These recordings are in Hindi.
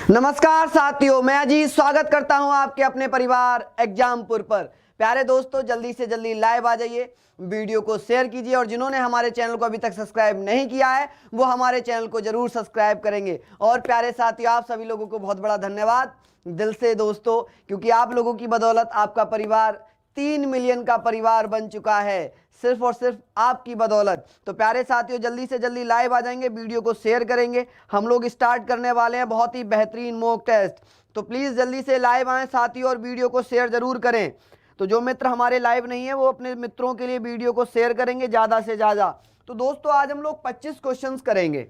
नमस्कार साथियों, मैं अजीत स्वागत करता हूं आपके अपने परिवार एग्जामपुर पर। प्यारे दोस्तों, जल्दी से जल्दी लाइव आ जाइए, वीडियो को शेयर कीजिए और जिन्होंने हमारे चैनल को अभी तक सब्सक्राइब नहीं किया है वो हमारे चैनल को जरूर सब्सक्राइब करेंगे। और प्यारे साथियों, आप सभी लोगों को बहुत बड़ा धन्यवाद दिल से दोस्तों, क्योंकि आप लोगों की बदौलत आपका परिवार 3 मिलियन का परिवार बन चुका है, सिर्फ और सिर्फ आपकी बदौलत। तो प्यारे साथियों, जल्दी से जल्दी लाइव आ जाएंगे, वीडियो को शेयर करेंगे। हम लोग स्टार्ट करने वाले हैं बहुत ही बेहतरीन मॉक टेस्ट, तो प्लीज़ जल्दी से लाइव आएँ साथियों और वीडियो को शेयर जरूर करें। तो जो मित्र हमारे लाइव नहीं है वो अपने मित्रों के लिए वीडियो को शेयर करेंगे ज़्यादा से ज़्यादा। तो दोस्तों, आज हम लोग 25 क्वेश्चंस करेंगे।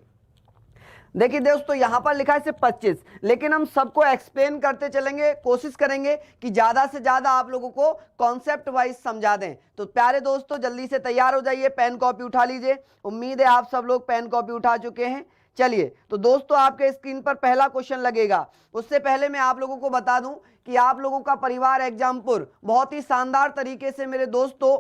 देखिए दोस्तों, यहाँ पर लिखा है सिर्फ 25, लेकिन हम सबको एक्सप्लेन करते चलेंगे, कोशिश करेंगे कि ज़्यादा से ज़्यादा आप लोगों को कॉन्सेप्ट वाइज समझा दें। तो प्यारे दोस्तों, जल्दी से तैयार हो जाइए, पेन कॉपी उठा लीजिए। उम्मीद है आप सब लोग पेन कॉपी उठा चुके हैं। चलिए, तो दोस्तों आपके स्क्रीन पर पहला क्वेश्चन लगेगा। उससे पहले मैं आप लोगों को बता दूं कि आप लोगों का परिवार एग्जामपुर बहुत ही शानदार तरीके से मेरे दोस्तों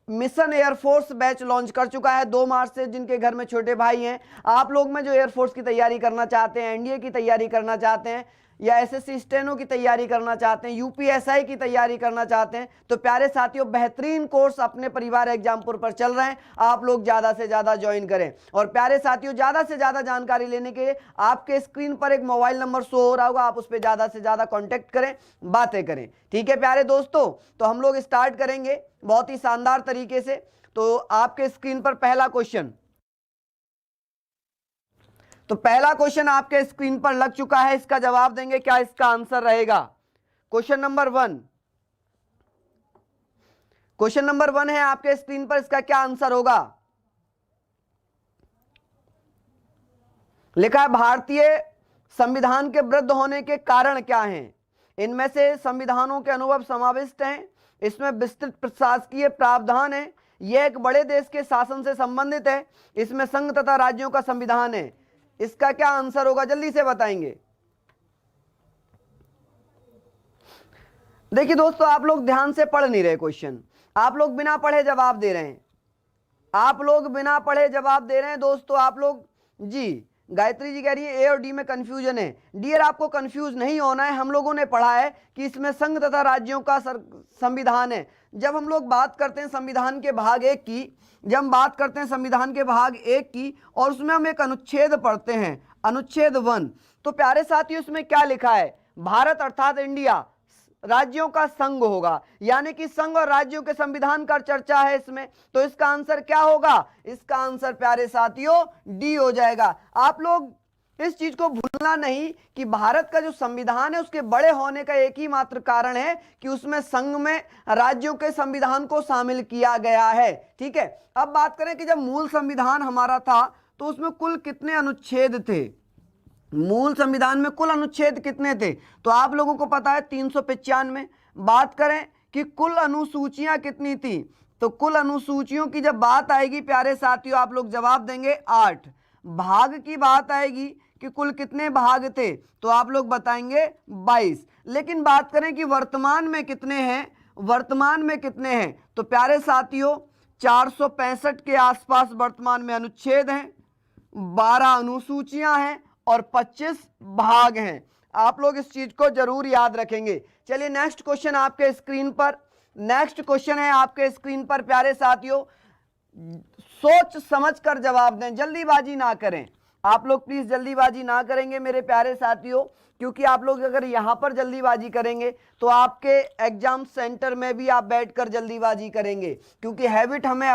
मिशन एयरफोर्स बैच लॉन्च कर चुका है 2 मार्च से। जिनके घर में छोटे भाई हैं, आप लोग में जो एयरफोर्स की तैयारी करना चाहते हैं, एनडीए की तैयारी करना चाहते हैं, या एसएससी स्टेनो की तैयारी करना चाहते हैं, यूपीएसआई की तैयारी करना चाहते हैं, तो प्यारे साथियों बेहतरीन कोर्स अपने परिवार एग्जामपुर पर चल रहे हैं। आप लोग ज़्यादा से ज़्यादा ज्वाइन करें। और प्यारे साथियों, ज़्यादा से ज़्यादा जानकारी लेने के लिए आपके स्क्रीन पर एक मोबाइल नंबर शो हो रहा होगा, आप उस पर ज़्यादा से ज़्यादा कॉन्टैक्ट करें, बातें करें। ठीक है प्यारे दोस्तों, तो हम लोग स्टार्ट करेंगे बहुत ही शानदार तरीके से। तो आपके स्क्रीन पर पहला क्वेश्चन, तो पहला क्वेश्चन आपके स्क्रीन पर लग चुका है, इसका जवाब देंगे। क्या इसका आंसर रहेगा? क्वेश्चन नंबर 1, क्वेश्चन नंबर 1 है आपके स्क्रीन पर, इसका क्या आंसर होगा? लिखा है भारतीय संविधान के वृद्ध होने के कारण क्या हैं? इनमें से संविधानों के अनुभव समाविष्ट हैं, इसमें विस्तृत प्रशासकीय प्रावधान है, यह एक बड़े देश के शासन से संबंधित है, इसमें संघ तथा राज्यों का संविधान है। इसका क्या आंसर होगा? जल्दी से बताएंगे। देखिए दोस्तों, आप लोग ध्यान से पढ़ नहीं रहे क्वेश्चन, आप लोग बिना पढ़े जवाब दे रहे हैं, आप लोग बिना पढ़े जवाब दे रहे हैं दोस्तों। आप लोग जी, गायत्री जी कह रही है ए और डी में कंफ्यूजन है। डियर, आपको कंफ्यूज नहीं होना है। हम लोगों ने पढ़ा है कि इसमें संघ तथा राज्यों का संविधान है। जब हम लोग बात करते हैं संविधान के भाग 1 की, जब हम बात करते हैं संविधान के भाग 1 की, और उसमें हम एक अनुच्छेद पढ़ते हैं, अनुच्छेद 1, तो प्यारे साथियों इसमें क्या लिखा है? भारत अर्थात इंडिया राज्यों का संघ होगा, यानी कि संघ और राज्यों के संविधान का चर्चा है इसमें। तो इसका आंसर क्या होगा? इसका आंसर प्यारे साथियों डी हो जाएगा। आप लोग इस चीज को भूलना नहीं कि भारत का जो संविधान है उसके बड़े होने का एक ही मात्र कारण है कि उसमें संघ में राज्यों के संविधान को शामिल किया गया है। ठीक है, अब बात करें कि जब मूल संविधान हमारा था तो उसमें कुल कितने अनुच्छेद थे? मूल संविधान में कुल अनुच्छेद कितने थे? तो आप लोगों को पता है 395। बात करें कि कुल अनुसूचियां कितनी थी, तो कुल अनुसूचियों की जब बात आएगी प्यारे साथियों, आप लोग जवाब देंगे 8। भाग की बात आएगी कि कुल कितने भाग थे, तो आप लोग बताएंगे 22। लेकिन बात करें कि वर्तमान में कितने हैं, वर्तमान में कितने हैं, तो प्यारे साथियों 465 के आसपास वर्तमान में अनुच्छेद हैं, 12 अनुसूचियां हैं और 25 भाग हैं। आप लोग इस चीज को जरूर याद रखेंगे। चलिए नेक्स्ट क्वेश्चन आपके स्क्रीन पर, नेक्स्ट क्वेश्चन है आपके स्क्रीन पर प्यारे साथियों, सोच समझ कर जवाब दें, जल्दीबाजी ना करें। आप लोग प्लीज जल्दीबाजी ना करेंगे मेरे प्यारे साथियों, क्योंकि आप लोग अगर यहां पर जल्दीबाजी करेंगे तो आपके एग्जाम सेंटर में भी आप बैठकर जल्दीबाजी करेंगे, क्योंकि हैबिट हमें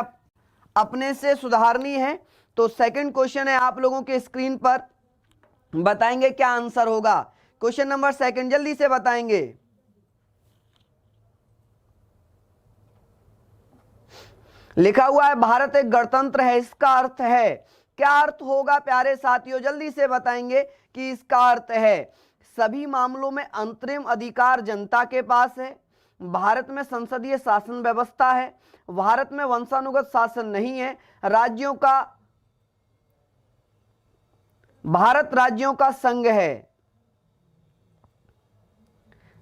अपने से सुधारनी है। तो सेकंड क्वेश्चन है आप लोगों के स्क्रीन पर, बताएंगे क्या आंसर होगा? क्वेश्चन नंबर 2 जल्दी से बताएंगे। लिखा हुआ है भारत एक गणतंत्र है, इसका अर्थ है, क्या अर्थ होगा प्यारे साथियों? जल्दी से बताएंगे कि इसका अर्थ है सभी मामलों में अंतरिम अधिकार जनता के पास है, भारत में संसदीय शासन व्यवस्था है, भारत में वंशानुगत शासन नहीं है, राज्यों का, भारत राज्यों का संघ है।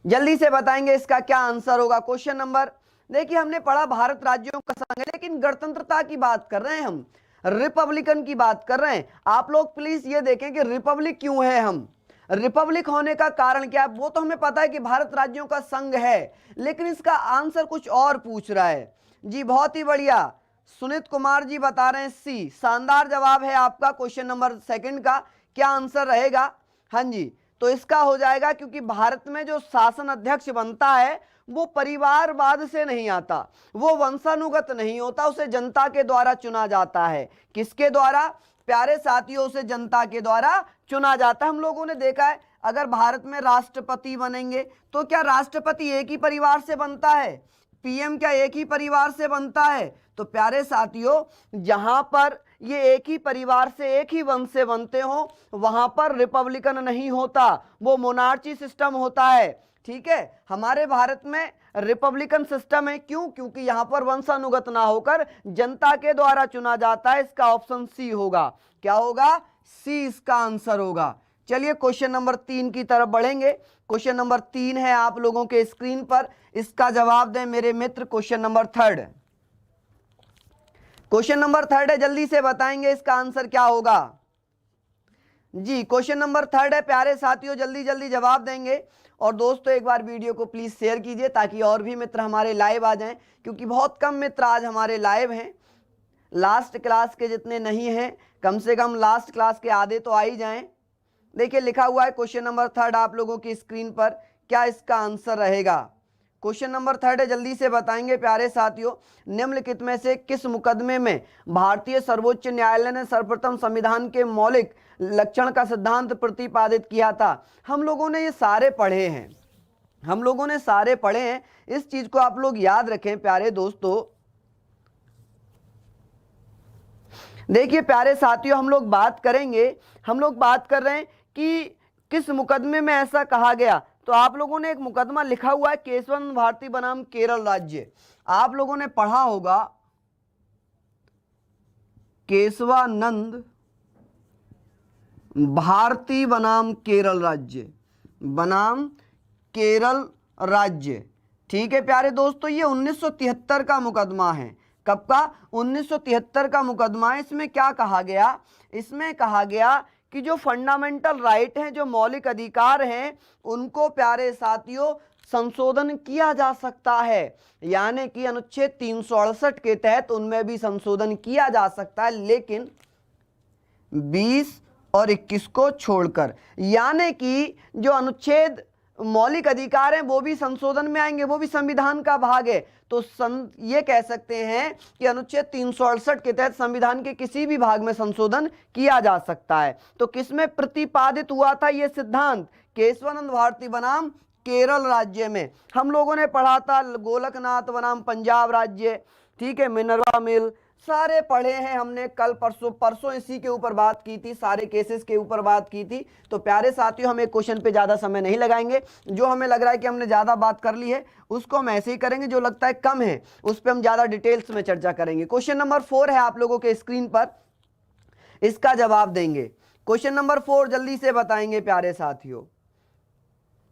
जल्दी से बताएंगे इसका क्या आंसर होगा? क्वेश्चन नंबर, देखिए हमने पढ़ा भारत राज्यों का संघ है, लेकिन गणतंत्रता की बात कर रहे हैं हम, रिपब्लिकन की बात कर रहे हैं। आप लोग प्लीज ये देखें कि रिपब्लिक क्यों है हम, रिपब्लिक होने का कारण क्या है? वो तो हमें पता है कि भारत राज्यों का संघ है, लेकिन इसका आंसर कुछ और पूछ रहा है। जी बहुत ही बढ़िया, सुनीत कुमार जी बता रहे हैं सी। शानदार जवाब है आपका क्वेश्चन नंबर सेकंड का। क्या आंसर रहेगा? हाँ जी, तो इसका हो जाएगा, क्योंकि भारत में जो शासन अध्यक्ष बनता है वो परिवारवाद से नहीं आता, वो वंशानुगत नहीं होता, उसे जनता के द्वारा चुना जाता है। किसके द्वारा? प्यारे साथियों, से जनता के द्वारा चुना जाता है। हम लोगों ने देखा है, अगर भारत में राष्ट्रपति बनेंगे तो क्या राष्ट्रपति एक ही परिवार से बनता है? पीएम क्या एक ही परिवार से बनता है? तो प्यारे साथियों, जहां पर ये एक ही परिवार से, एक ही वंश से बनते हो, वहां पर रिपब्लिकन नहीं होता, वो मोनार्ची सिस्टम होता है। ठीक है, हमारे भारत में रिपब्लिकन सिस्टम है। क्यों? क्योंकि यहां पर वंशानुगत ना होकर जनता के द्वारा चुना जाता है। इसका ऑप्शन सी होगा। क्या होगा? सी इसका आंसर होगा। चलिए क्वेश्चन नंबर 3 की तरफ बढ़ेंगे। क्वेश्चन नंबर 3 है आप लोगों के स्क्रीन पर, इसका जवाब दें मेरे मित्र। क्वेश्चन नंबर 3, क्वेश्चन नंबर 3 है, जल्दी से बताएंगे इसका आंसर क्या होगा। जी क्वेश्चन नंबर 3 है प्यारे साथियों, जल्दी जल्दी जवाब देंगे। और दोस्तों एक बार वीडियो को प्लीज शेयर कीजिए ताकि और भी मित्र हमारे लाइव आ जाएं, क्योंकि बहुत कम मित्र आज हमारे लाइव हैं। लास्ट क्लास के जितने नहीं हैं, कम से कम लास्ट क्लास के आधे तो आ ही जाएं। देखिए लिखा हुआ है क्वेश्चन नंबर 3 आप लोगों की स्क्रीन पर। क्या इसका आंसर रहेगा? क्वेश्चन नंबर 3 है, जल्दी से बताएंगे प्यारे साथियों। निम्नलिखित में से किस मुकदमे में भारतीय सर्वोच्च न्यायालय ने सर्वप्रथम संविधान के मौलिक लक्षण का सिद्धांत प्रतिपादित किया था? हम लोगों ने ये सारे पढ़े हैं, हम लोगों ने सारे पढ़े हैं। इस चीज को आप लोग याद रखें प्यारे दोस्तों। देखिए प्यारे साथियों, हम लोग बात करेंगे, हम लोग बात कर रहे हैं कि किस मुकदमे में ऐसा कहा गया। तो आप लोगों ने एक मुकदमा लिखा हुआ है, केशवानंद भारती बनाम केरल राज्य। आप लोगों ने पढ़ा होगा केशवानंद भारती बनाम केरल राज्य, बनाम केरल राज्य। ठीक है प्यारे दोस्तों, ये 1973 का मुकदमा है। कब का? 1973 का मुकदमा है। इसमें क्या कहा गया? इसमें कहा गया कि जो फंडामेंटल राइट हैं, जो मौलिक अधिकार हैं, उनको प्यारे साथियों संशोधन किया जा सकता है। यानी कि अनुच्छेद 368 के तहत उनमें भी संशोधन किया जा सकता है, लेकिन 20 और 21 को छोड़कर। यानी कि जो अनुच्छेद मौलिक अधिकार हैं वो भी संशोधन में आएंगे, वो भी संविधान का भाग है। तो ये कह सकते हैं कि अनुच्छेद 368 के तहत संविधान के किसी भी भाग में संशोधन किया जा सकता है। तो किसमें प्रतिपादित हुआ था ये सिद्धांत? केशवानंद भारती बनाम केरल राज्य में। हम लोगों ने पढ़ा था गोलकनाथ बनाम पंजाब राज्य। ठीक है, मिनर्वा मिल, सारे पढ़े हैं हमने। कल परसों इसी के ऊपर बात की थी, सारे केसेस के ऊपर बात की थी। तो प्यारे साथियों, हम एक क्वेश्चन पे ज्यादा समय नहीं लगाएंगे। जो हमें लग रहा है कि हमने ज्यादा बात कर ली है उसको हम ऐसे ही करेंगे, जो लगता है कम है उस पर हम ज्यादा डिटेल्स में चर्चा करेंगे। क्वेश्चन नंबर 4 है आप लोगों के स्क्रीन पर, इसका जवाब देंगे। क्वेश्चन नंबर 4 जल्दी से बताएंगे प्यारे साथियों।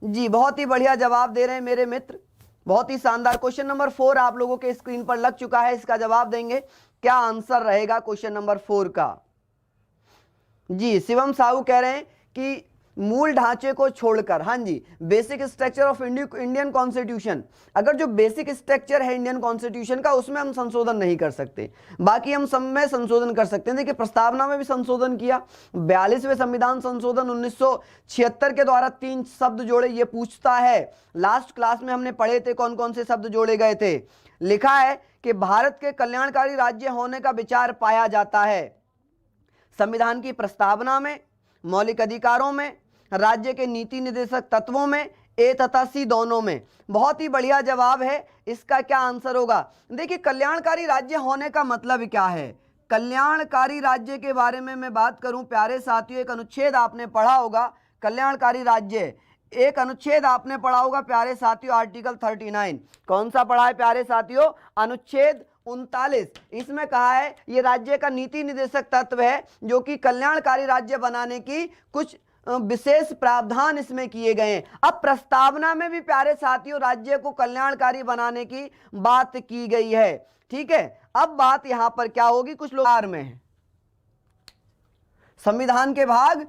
जी बहुत ही बढ़िया जवाब दे रहे हैं मेरे मित्र, बहुत ही शानदार। क्वेश्चन नंबर 4 आप लोगों के स्क्रीन पर लग चुका है, इसका जवाब देंगे। क्या आंसर रहेगा क्वेश्चन नंबर 4 का? जी शिवम साहू कह रहे हैं कि मूल ढांचे को छोड़कर, हाँ जी, basic structure of Indian constitution. अगर जो बेसिक स्ट्रक्चर है इंडियन कॉन्स्टिट्यूशन का, उसमें हम संशोधन नहीं कर सकते, बाकी हम सब में संशोधन कर सकते हैं। देखिए प्रस्तावना में भी संशोधन किया, 42वें संविधान संशोधन 1976 के द्वारा 3 शब्द जोड़े, ये पूछता है। लास्ट क्लास में हमने पढ़े थे कौन कौन से शब्द जोड़े गए थे। लिखा है कि भारत के कल्याणकारी राज्य होने का विचार पाया जाता है संविधान की प्रस्तावना में, मौलिक अधिकारों में, राज्य के नीति निर्देशक तत्वों में, ए तथा सी दोनों में। बहुत ही बढ़िया जवाब है। इसका क्या आंसर होगा? देखिए कल्याणकारी राज्य होने का मतलब क्या है? कल्याणकारी राज्य के बारे में मैं बात करूं प्यारे साथियों, एक अनुच्छेद आपने पढ़ा होगा कल्याणकारी राज्य, एक अनुच्छेद आपने पढ़ा होगा प्यारे साथियों, आर्टिकल 39। कौन सा पढ़ा है प्यारे साथियों? अनुच्छेद 39। इसमें कहा है ये राज्य का नीति निर्देशक तत्व है, जो कि कल्याणकारी राज्य बनाने की कुछ विशेष प्रावधान इसमें किए गए हैं। अब प्रस्तावना में भी प्यारे साथियों राज्य को कल्याणकारी बनाने की बात की गई है। ठीक है, अब बात यहां पर क्या होगी, कुछ लोग में है संविधान के भाग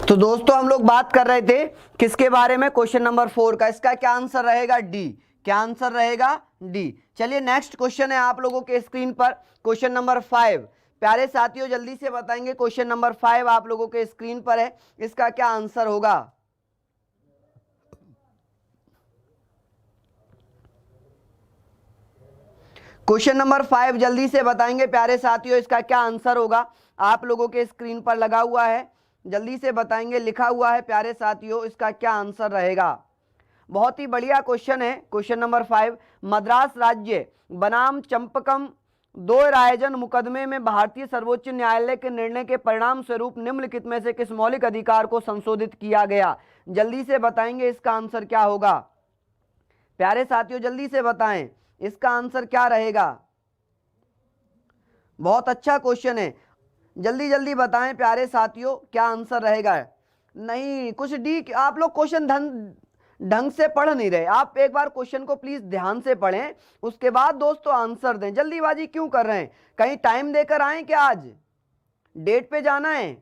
तो दोस्तों हम लोग बात कर रहे थे किसके बारे में, क्वेश्चन नंबर 4 का। इसका क्या आंसर रहेगा, डी। क्या आंसर रहेगा, डी। चलिए नेक्स्ट क्वेश्चन है आप लोगों के स्क्रीन पर, क्वेश्चन नंबर 5। प्यारे साथियों जल्दी से बताएंगे, क्वेश्चन नंबर 5 आप लोगों के स्क्रीन पर है, इसका क्या आंसर होगा। क्वेश्चन नंबर 5 जल्दी से बताएंगे प्यारे साथियों, इसका क्या आंसर होगा। आप लोगों के स्क्रीन पर लगा हुआ है, जल्दी से बताएंगे, लिखा हुआ है प्यारे साथियों, इसका क्या आंसर रहेगा। बहुत ही बढ़िया क्वेश्चन है। क्वेश्चन नंबर 5, मद्रास राज्य बनाम चंपकम दो रायजन मुकदमे में भारतीय सर्वोच्च न्यायालय के निर्णय के परिणाम स्वरूप निम्नलिखित में से किस मौलिक अधिकार को संशोधित किया गया। जल्दी से बताएंगे इसका आंसर क्या होगा। प्यारे साथियों जल्दी से बताएं इसका आंसर क्या रहेगा। बहुत अच्छा क्वेश्चन है, जल्दी जल्दी बताएं प्यारे साथियों क्या आंसर रहेगा। नहीं कुछ डी, आप लोग क्वेश्चन ढंग से पढ़ नहीं रहे। आप एक बार क्वेश्चन को प्लीज ध्यान से पढ़ें, उसके बाद दोस्तों आंसर दें। जल्दीबाजी क्यों कर रहे हैं, कहीं टाइम देकर आए क्या, आज डेट पे जाना है।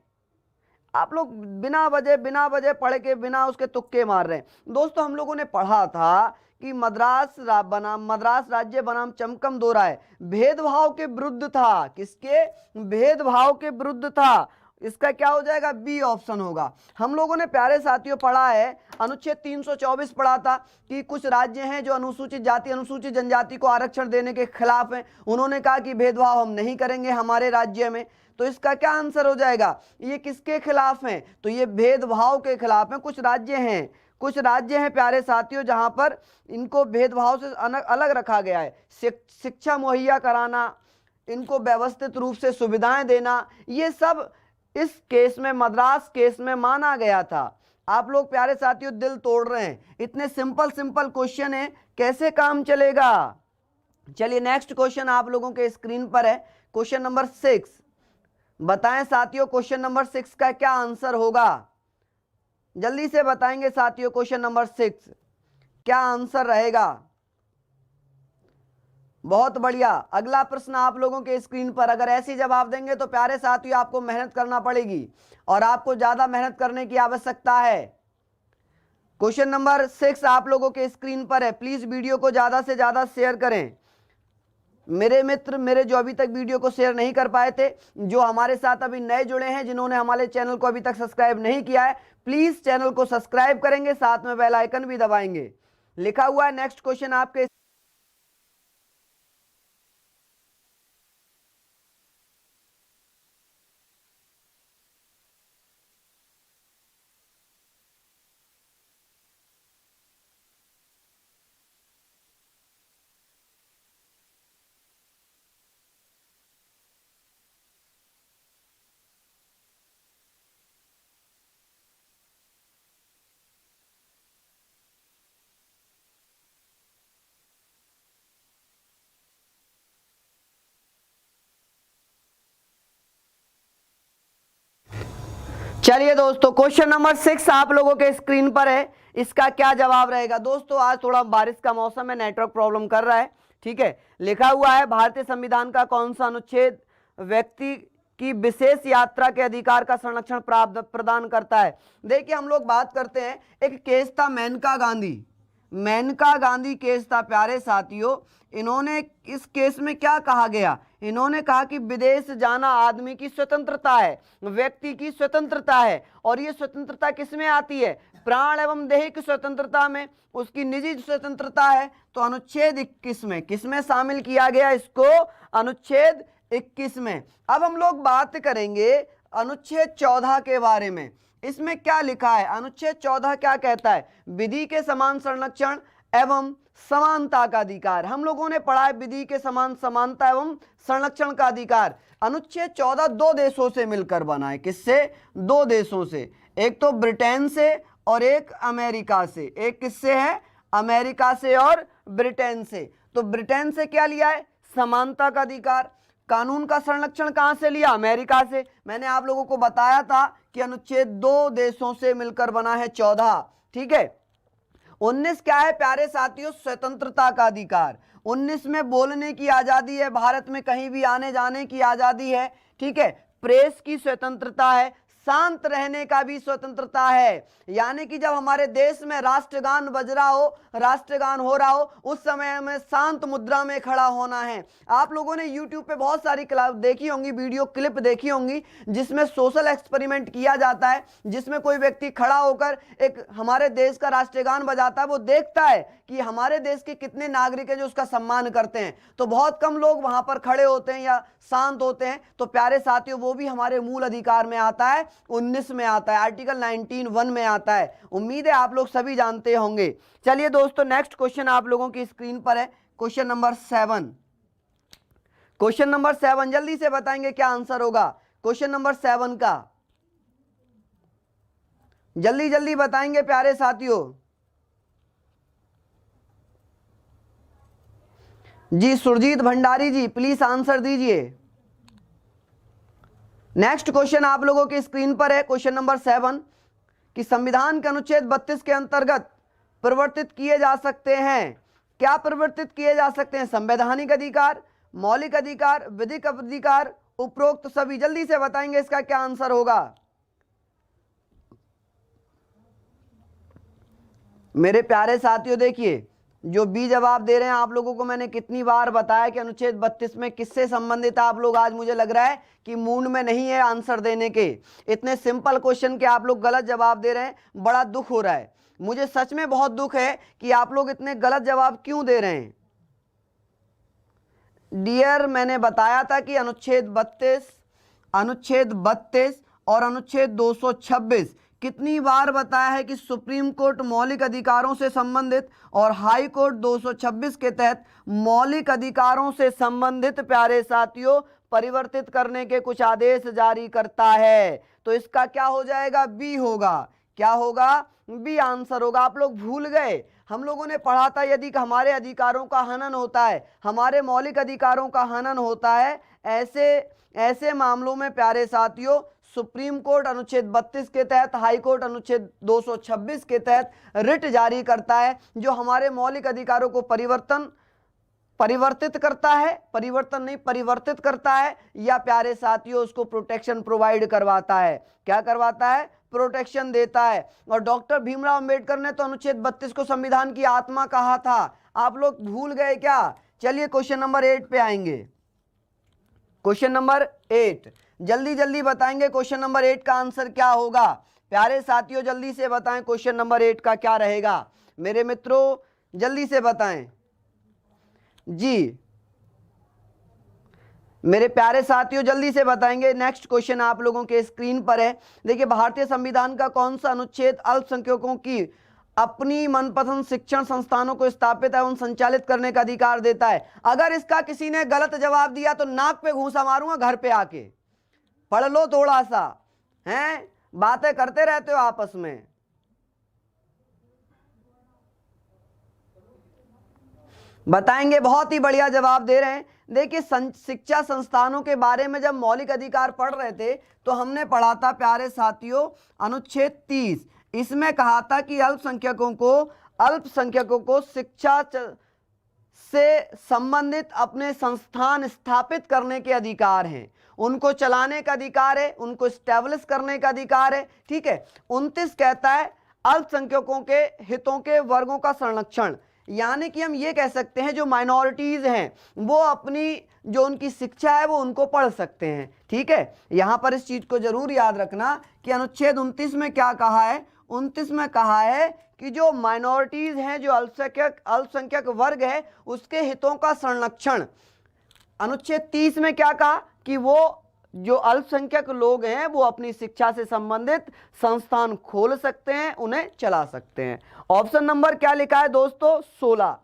आप लोग बिना वजह पढ़ के बिना उसके तुक्के मार रहे हैं। दोस्तों हम लोगों ने पढ़ा था कि मद्रास राज्य बनाम चमकम दो राय भेदभाव के विरुद्ध था। किसके, भेदभाव के विरुद्ध था। इसका क्या हो जाएगा, बी ऑप्शन होगा। हम लोगों ने प्यारे साथियों पढ़ा है, अनुच्छेद 324 पढ़ा था कि कुछ राज्य हैं जो अनुसूचित जाति अनुसूचित जनजाति को आरक्षण देने के खिलाफ हैं। उन्होंने कहा कि भेदभाव हम नहीं करेंगे हमारे राज्य में। तो इसका क्या आंसर हो जाएगा, ये किसके खिलाफ हैं, तो ये भेदभाव के खिलाफ हैं। कुछ राज्य हैं प्यारे साथियों जहां पर इनको भेदभाव से अलग रखा गया है। शिक्षा मुहैया कराना, इनको व्यवस्थित रूप से सुविधाएं देना, ये सब इस केस में, मद्रास केस में माना गया था। आप लोग प्यारे साथियों दिल तोड़ रहे हैं, इतने सिंपल क्वेश्चन है, कैसे काम चलेगा। चलिए नेक्स्ट क्वेश्चन आप लोगों के स्क्रीन पर है, क्वेश्चन नंबर 6। बताएं साथियों क्वेश्चन नंबर 6 का क्या आंसर होगा। जल्दी से बताएंगे साथियों क्वेश्चन नंबर 6 क्या आंसर रहेगा। बहुत बढ़िया, अगला प्रश्न आप लोगों के स्क्रीन पर। अगर ऐसे जवाब देंगे तो प्यारे साथियों आपको मेहनत करना पड़ेगी और आपको ज्यादा मेहनत करने की आवश्यकता है। क्वेश्चन नंबर 6 आप लोगों के स्क्रीन पर है, प्लीज वीडियो को ज्यादा से ज्यादा शेयर करें। मेरे मित्र मेरे जो अभी तक वीडियो को शेयर नहीं कर पाए थे, जो हमारे साथ अभी नए जुड़े हैं, जिन्होंने हमारे चैनल को अभी तक सब्सक्राइब नहीं किया है, प्लीज चैनल को सब्सक्राइब करेंगे, साथ में बेल आइकन भी दबाएंगे। लिखा हुआ है नेक्स्ट क्वेश्चन आपके। चलिए दोस्तों क्वेश्चन नंबर 6 आप लोगों के स्क्रीन पर है, इसका क्या जवाब रहेगा। दोस्तों आज थोड़ा बारिश का मौसम है, नेटवर्क प्रॉब्लम कर रहा है, ठीक है। लिखा हुआ है भारतीय संविधान का कौन सा अनुच्छेद व्यक्ति की विशेष यात्रा के अधिकार का संरक्षण प्रदान करता है। देखिए हम लोग बात करते हैं, एक केस था मेनका गांधी केस था प्यारे साथियों। इन्होंने इस केस में क्या कहा गया, इन्होंने कहा कि विदेश जाना आदमी की स्वतंत्रता है, व्यक्ति की स्वतंत्रता है, और ये स्वतंत्रता किसमें आती है, प्राण एवं देह की स्वतंत्रता में, उसकी निजी स्वतंत्रता है। तो अनुच्छेद 21 में किसमें शामिल किया गया इसको, अनुच्छेद 21 में। अब हम लोग बात करेंगे अनुच्छेद 14 के बारे में। इसमें क्या लिखा है, अनुच्छेद 14 क्या कहता है, विधि के समान संरक्षण एवं समानता का अधिकार। हम लोगों ने पढ़ा है विधि के समान समानता एवं संरक्षण का अधिकार। अनुच्छेद 14 दो देशों से मिलकर बना है, किससे, दो देशों से, एक तो ब्रिटेन से और एक अमेरिका से। एक किससे है, अमेरिका से और ब्रिटेन से। तो ब्रिटेन से क्या लिया है, समानता का अधिकार। कानून का संरक्षण कहां से लिया, अमेरिका से। मैंने आप लोगों को बताया था कि अनुच्छेद दो देशों से मिलकर बना है 14, ठीक है। 19 क्या है प्यारे साथियों, स्वतंत्रता का अधिकार। 19 में बोलने की आजादी है, भारत में कहीं भी आने जाने की आजादी है, ठीक है। प्रेस की स्वतंत्रता है, शांत रहने का भी स्वतंत्रता है। यानी कि जब हमारे देश में राष्ट्रगान बज रहा हो, राष्ट्रगान हो रहा हो, उस समय हमें शांत मुद्रा में खड़ा होना है। आप लोगों ने YouTube पे बहुत सारी क्लास देखी होंगी, वीडियो क्लिप देखी होंगी, जिसमें सोशल एक्सपेरिमेंट किया जाता है, जिसमें कोई व्यक्ति खड़ा होकर एक हमारे देश का राष्ट्रगान बजाता है, वो देखता है कि हमारे देश के कितने नागरिक हैं जो उसका सम्मान करते हैं। तो बहुत कम लोग वहां पर खड़े होते हैं या शांत होते हैं। तो प्यारे साथियों, वो भी हमारे मूल अधिकार में आता है, 19 में आता है, आर्टिकल 19(1) में आता है। उम्मीद है आप लोग सभी जानते होंगे। चलिए दोस्तों, नेक्स्ट क्वेश्चन आप लोगों की स्क्रीन पर है, क्वेश्चन नंबर 7। क्वेश्चन नंबर 7 जल्दी से बताएंगे क्या आंसर होगा क्वेश्चन नंबर 7 का। जल्दी जल्दी बताएंगे प्यारे साथियों। जी सुरजीत भंडारी जी, प्लीज आंसर दीजिए। नेक्स्ट क्वेश्चन आप लोगों की स्क्रीन पर है, क्वेश्चन नंबर 7 कि संविधान के अनुच्छेद 32 के अंतर्गत परिवर्तित किए जा सकते हैं। क्या परिवर्तित किए जा सकते हैं? संवैधानिक अधिकार, मौलिक अधिकार, विधिक अधिकार, उपरोक्त सभी। जल्दी से बताएंगे इसका क्या आंसर होगा। मेरे प्यारे साथियों, देखिए जो बी जवाब दे रहे हैं, आप लोगों को मैंने कितनी बार बताया कि अनुच्छेद 32 में किससे संबंधित है। आप लोग आज मुझे लग रहा है कि मूड में नहीं है आंसर देने के। इतने सिंपल क्वेश्चन के आप लोग गलत जवाब दे रहे हैं, बड़ा दुख हो रहा है मुझे, सच में बहुत दुख है कि आप लोग इतने गलत जवाब क्यों दे रहे हैं। डियर, मैंने बताया था कि अनुच्छेद 32 और अनुच्छेद 226 कितनी बार बताया है कि सुप्रीम कोर्ट मौलिक अधिकारों से संबंधित और हाई कोर्ट 226 के तहत मौलिक अधिकारों से संबंधित प्यारे साथियों परिवर्तित करने के कुछ आदेश जारी करता है। तो इसका क्या हो जाएगा? बी होगा। क्या होगा? बी आंसर होगा। आप लोग भूल गए, हम लोगों ने पढ़ा था यदि हमारे अधिकारों का हनन होता है, हमारे मौलिक अधिकारों का हनन होता है, ऐसे मामलों में प्यारे साथियों सुप्रीम कोर्ट अनुच्छेद 32 के तहत, हाई कोर्ट अनुच्छेद 226 के तहत रिट जारी करता है, जो हमारे मौलिक अधिकारों को परिवर्तित करता है, परिवर्तन नहीं परिवर्तित करता है, या प्यारे साथियों उसको प्रोटेक्शन प्रोवाइड करवाता है। क्या करवाता है? प्रोटेक्शन देता है। और डॉक्टर भीमराव अंबेडकर ने तो अनुच्छेद 32 को संविधान की आत्मा कहा था। आप लोग भूल गए क्या? चलिए क्वेश्चन नंबर 8 पे आएंगे। क्वेश्चन नंबर 8 जल्दी जल्दी बताएंगे क्वेश्चन नंबर 8 का आंसर क्या होगा। प्यारे साथियों जल्दी से बताएं क्वेश्चन नंबर 8 का क्या रहेगा। मेरे मित्रों जल्दी से बताएं जी, मेरे प्यारे साथियों जल्दी से बताएंगे। नेक्स्ट क्वेश्चन आप लोगों के स्क्रीन पर है। देखिए, भारतीय संविधान का कौन सा अनुच्छेद अल्पसंख्यकों की अपनी मनपसंद शिक्षण संस्थानों को स्थापित एवं संचालित करने का अधिकार देता है? अगर इसका किसी ने गलत जवाब दिया तो नाक पे घूंसा मारूंगा घर पे आके। पढ़ लो थोड़ा सा, हैं बातें करते रहते हो आपस में। बताएंगे, बहुत ही बढ़िया जवाब दे रहे हैं। देखिए, शिक्षा संस्थानों के बारे में जब मौलिक अधिकार पढ़ रहे थे तो हमने पढ़ा था प्यारे साथियों अनुच्छेद 30। इसमें कहा था कि अल्पसंख्यकों को शिक्षा से संबंधित अपने संस्थान स्थापित करने के अधिकार हैं, उनको चलाने का अधिकार है, उनको स्टैब्लिश करने का अधिकार है। ठीक है। 29 कहता है अल्पसंख्यकों के हितों के वर्गों का संरक्षण, यानी कि हम ये कह सकते हैं जो माइनॉरिटीज हैं वो अपनी जो उनकी शिक्षा है वो उनको पढ़ सकते हैं। ठीक है, यहां पर इस चीज को जरूर याद रखना कि अनुच्छेद 29 में क्या कहा है। 29 में कहा है कि जो माइनॉरिटीज हैं, जो अल्पसंख्यक वर्ग है, उसके हितों का संरक्षण। अनुच्छेद 30 में क्या कहा कि वो जो अल्पसंख्यक लोग हैं वो अपनी शिक्षा से संबंधित संस्थान खोल सकते हैं, उन्हें चला सकते हैं। ऑप्शन नंबर क्या लिखा है दोस्तों? 16।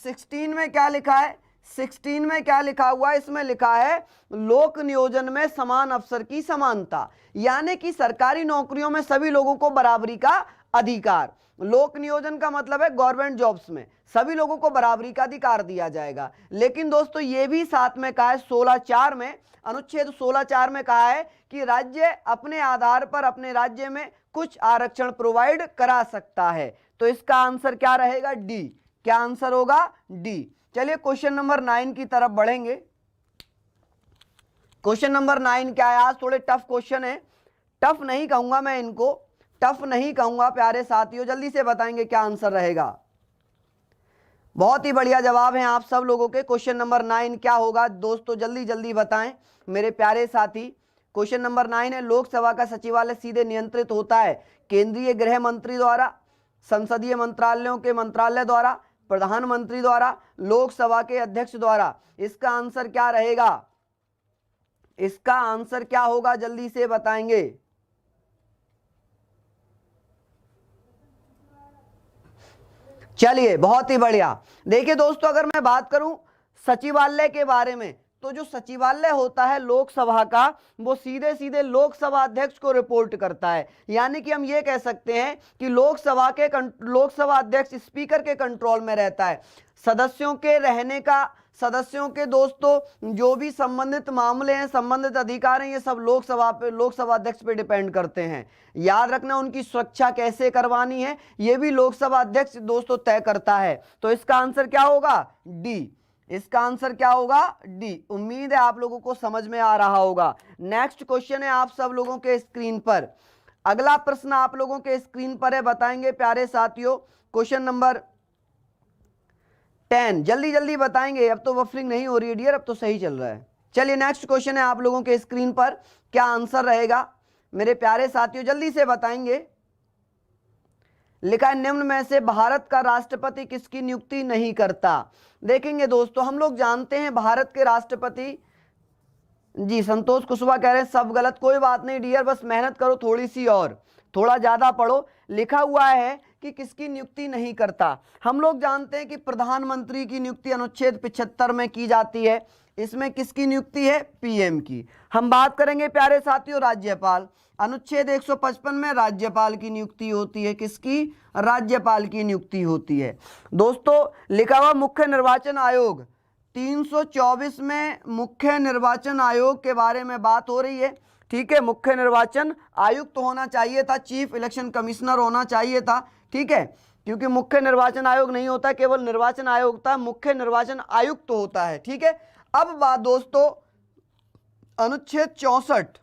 16 में क्या लिखा है? 16 में क्या लिखा हुआ है? इसमें लिखा है लोक नियोजन में समान अवसर की समानता, यानी कि सरकारी नौकरियों में सभी लोगों को बराबरी का अधिकार। लोक नियोजन का मतलब है गवर्नमेंट जॉब्स में सभी लोगों को बराबरी का अधिकार दिया जाएगा। लेकिन दोस्तों ये भी साथ में कहा है 16(4) में, अनुच्छेद 16(4) में कहा है कि राज्य अपने आधार पर अपने राज्य में कुछ आरक्षण प्रोवाइड करा सकता है। तो इसका आंसर क्या रहेगा? डी। क्या आंसर होगा? डी। चलिए क्वेश्चन नंबर 9 की तरफ बढ़ेंगे। क्वेश्चन नंबर 9 क्या है? आज थोड़े टफ क्वेश्चन है, टफ नहीं कहूंगा मैं इनको, टफ नहीं कहूंगा प्यारे साथियों, जल्दी से बताएंगे क्या आंसर रहेगा। बहुत ही बढ़िया जवाब है आप सब लोगों के। क्वेश्चन नंबर 9 क्या होगा दोस्तों, जल्दी जल्दी बताएं मेरे प्यारे साथी। क्वेश्चन नंबर 9 है, लोकसभा का सचिवालय सीधे नियंत्रित होता है केंद्रीय गृह मंत्री द्वारा, संसदीय मंत्रालयों के मंत्रालय द्वारा, प्रधानमंत्री द्वारा, लोकसभा के अध्यक्ष द्वारा। इसका आंसर क्या रहेगा, इसका आंसर क्या होगा, जल्दी से बताएंगे। चलिए बहुत ही बढ़िया। देखिए दोस्तों, अगर मैं बात करूं सचिवालय के बारे में, तो जो सचिवालय होता है लोकसभा का, वो सीधे सीधे लोकसभा अध्यक्ष को रिपोर्ट करता है। यानी कि हम ये कह सकते हैं कि लोकसभा अध्यक्ष स्पीकर के कंट्रोल में रहता है। सदस्यों के रहने का, सदस्यों के दोस्तों जो भी संबंधित मामले हैं, संबंधित अधिकार हैं, ये सब लोकसभा अध्यक्ष पे डिपेंड करते हैं। याद रखना, उनकी सुरक्षा कैसे करवानी है ये भी लोकसभा अध्यक्ष दोस्तों तय करता है। तो इसका आंसर क्या होगा, डी। इसका आंसर क्या होगा, डी। उम्मीद है आप लोगों को समझ में आ रहा होगा। नेक्स्ट क्वेश्चन है आप सब लोगों के स्क्रीन पर। अगला प्रश्न आप लोगों के स्क्रीन पर है, बताएंगे प्यारे साथियों। क्वेश्चन नंबर 10, जल्दी जल्दी बताएंगे। अब तो बफरिंग नहीं हो रही है डियर, अब तो सही चल रहा है। चलिए नेक्स्ट क्वेश्चन है आप लोगों के स्क्रीन पर, क्या आंसर रहेगा मेरे प्यारे साथियों, जल्दी से बताएंगे। लिखा है, निम्न में से भारत का राष्ट्रपति किसकी नियुक्ति नहीं करता। देखेंगे दोस्तों, हम लोग जानते हैं भारत के राष्ट्रपति, जी संतोष कुशवाहा कह रहे हैं सब गलत, कोई बात नहीं डियर, बस मेहनत करो थोड़ी सी और थोड़ा ज्यादा पढ़ो। लिखा हुआ है कि किसकी नियुक्ति नहीं करता। हम लोग जानते हैं कि प्रधानमंत्री की नियुक्ति अनुच्छेद 75 में की जाती है। इसमें किसकी नियुक्ति है, पीएम की। हम बात करेंगे प्यारे साथियों राज्यपाल, अनुच्छेद 155 में राज्यपाल की नियुक्ति होती है। किसकी, राज्यपाल की नियुक्ति होती है। दोस्तों लिखा हुआ मुख्य निर्वाचन आयोग 324 में मुख्य निर्वाचन आयोग के बारे में बात हो रही है। ठीक है, मुख्य निर्वाचन आयुक्त होना चाहिए था, चीफ इलेक्शन कमिश्नर होना चाहिए था। ठीक है, क्योंकि मुख्य निर्वाचन आयोग नहीं होता, केवल निर्वाचन आयोग था, मुख्य निर्वाचन आयुक्त होता है। ठीक है, अब बात दोस्तों अनुच्छेद 64,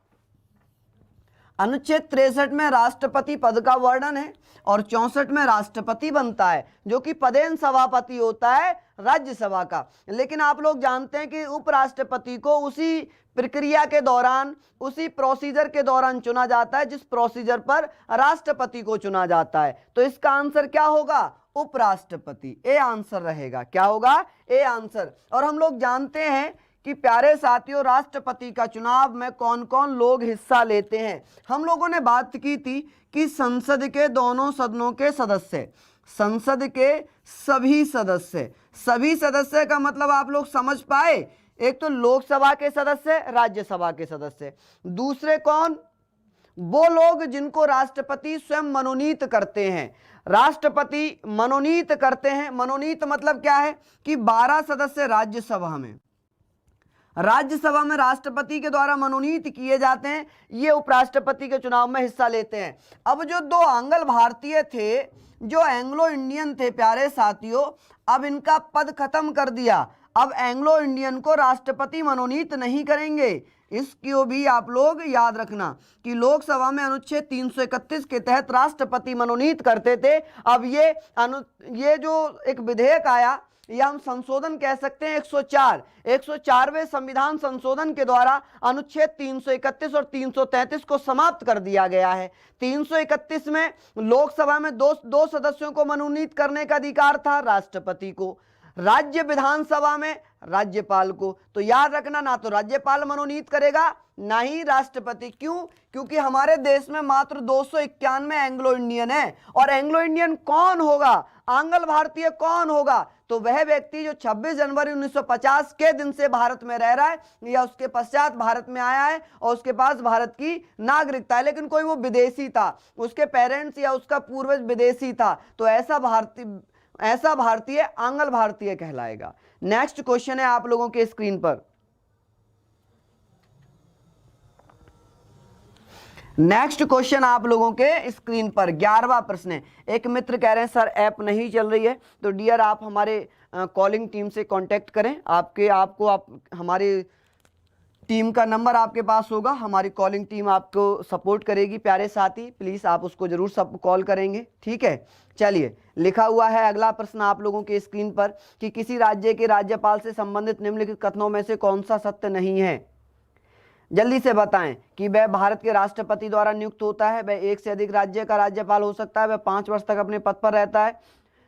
अनुच्छेद 63 में राष्ट्रपति पद का वर्णन है और 64 में राष्ट्रपति बनता है, जो कि पदेन सभापति होता है राज्यसभा का। लेकिन आप लोग जानते हैं कि उपराष्ट्रपति को उसी प्रक्रिया के दौरान, उसी प्रोसीजर के दौरान चुना जाता है जिस प्रोसीजर पर राष्ट्रपति को चुना जाता है। तो इसका आंसर क्या होगा, उपराष्ट्रपति। ए आंसर रहेगा, क्या होगा, ए आंसर। और हम लोग जानते हैं कि प्यारे साथियों राष्ट्रपति का चुनाव में कौन कौन लोग हिस्सा लेते हैं। हम लोगों ने बात की थी कि संसद के दोनों सदनों के सदस्य, संसद के सभी सदस्य, सभी सदस्य का मतलब आप लोग समझ पाए। एक तो लोकसभा के सदस्य, राज्यसभा के सदस्य, दूसरे कौन, वो लोग जिनको राष्ट्रपति स्वयं मनोनीत करते हैं। राष्ट्रपति मनोनीत करते हैं, मनोनीत मतलब क्या है कि 12 सदस्य राज्यसभा में राष्ट्रपति के द्वारा मनोनीत किए जाते हैं, ये उपराष्ट्रपति के चुनाव में हिस्सा लेते हैं। अब जो दो आंग्ल भारतीय थे, जो एंग्लो इंडियन थे प्यारे साथियों, अब इनका पद खत्म कर दिया। अब एंग्लो इंडियन को राष्ट्रपति मनोनीत नहीं करेंगे। इसको भी आप लोग याद रखना कि लोकसभा में अनुच्छेद 331 के तहत राष्ट्रपति मनोनीत करते थे। अब ये जो एक विधेयक आया, या हम संशोधन कह सकते हैं 104वें संविधान संशोधन के द्वारा अनुच्छेद 331 और 333 को समाप्त कर दिया गया है। 331 में लोकसभा में दो सदस्यों को मनोनीत करने का अधिकार था राष्ट्रपति को, राज्य विधानसभा में राज्यपाल को। तो याद रखना, ना तो राज्यपाल मनोनीत करेगा ना ही राष्ट्रपति। क्यों, क्योंकि हमारे देश में मात्र 291 एंग्लो इंडियन है। और एंग्लो इंडियन कौन होगा, आंग्ल भारतीय कौन होगा, तो वह व्यक्ति जो 26 जनवरी 1950 के दिन से भारत में रह रहा है या उसके पश्चात भारत में आया है और उसके पास भारत की नागरिकता है, लेकिन कोई वो विदेशी था, उसके पेरेंट्स या उसका पूर्वज विदेशी था, तो ऐसा भारतीय आंग्ल भारतीय कहलाएगा। नेक्स्ट क्वेश्चन है आप लोगों के स्क्रीन पर। नेक्स्ट क्वेश्चन आप लोगों के स्क्रीन पर 11वां प्रश्न है। एक मित्र कह रहे हैं सर ऐप नहीं चल रही है, तो डियर आप हमारे कॉलिंग टीम से कांटेक्ट करें, आप हमारे टीम का नंबर आपके पास होगा, हमारी कॉलिंग टीम आपको सपोर्ट करेगी प्यारे साथी, प्लीज आप उसको जरूर सब कॉल करेंगे, ठीक है। चलिए, लिखा हुआ है अगला प्रश्न आप लोगों के स्क्रीन पर कि किसी राज्य के राज्यपाल से संबंधित निम्नलिखित कथनों में से कौन सा सत्य नहीं है। जल्दी से बताएं कि वह भारत के राष्ट्रपति द्वारा नियुक्त होता है, वह एक से अधिक राज्य का राज्यपाल हो सकता है, वह 5 वर्ष तक अपने पद पर रहता है,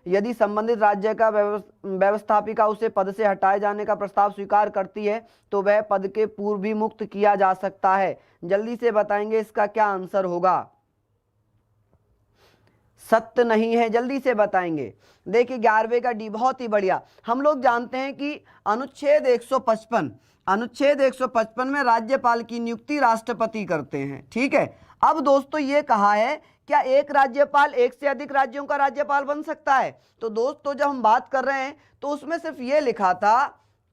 यदि संबंधित राज्य का व्यवस्थापिका उसे पद से हटाए जाने का प्रस्ताव स्वीकार करती है तो वह पद के पूर्व भी मुक्त किया जा सकता है। जल्दी से बताएंगे इसका क्या आंसर होगा। सत्य नहीं है, जल्दी से बताएंगे। देखिए 11वें का डी, बहुत ही बढ़िया। हम लोग जानते हैं कि अनुच्छेद 155 में राज्यपाल की नियुक्ति राष्ट्रपति करते हैं, ठीक है। अब दोस्तों ये कहा है क्या एक राज्यपाल एक से अधिक राज्यों का राज्यपाल बन सकता है? तो दोस्तों जब हम बात कर रहे हैं तो उसमें सिर्फ ये लिखा था,